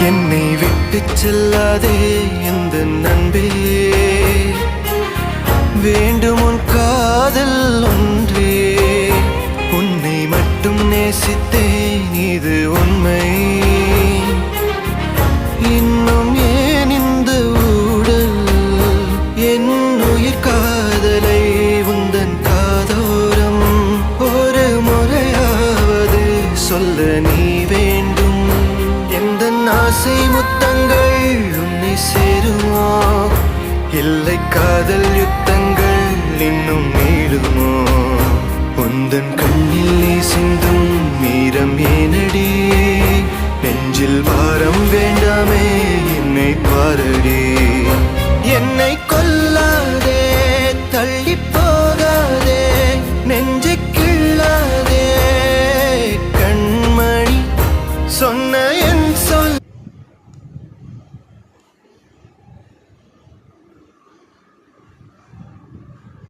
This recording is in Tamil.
என்னை விட்டு செல்லாதே எந்த நண்பே, வேண்டும் உன் காதல் ஒன்றே. உன்னை மட்டும் நேசித்தேன் இது உண்மை. இன்னும் ஏன் இந்த ஊடல் என் உயிர் காதலை உந்தன் காதோரம் ஒரு முறையாவது சொல்ல நீ வேண்டும். எந்த ஆசை முத்தங்கள் உன்னை சேருமோ, இல்லை காதல் யுத்தங்கள் இன்னும் நீளுமோ. உந்தன் கண்ணில் நீ சிந்தும் மீரம் ஏனடி, நெஞ்சில் பாரம் வேண்டாமே என்னை பாரடி.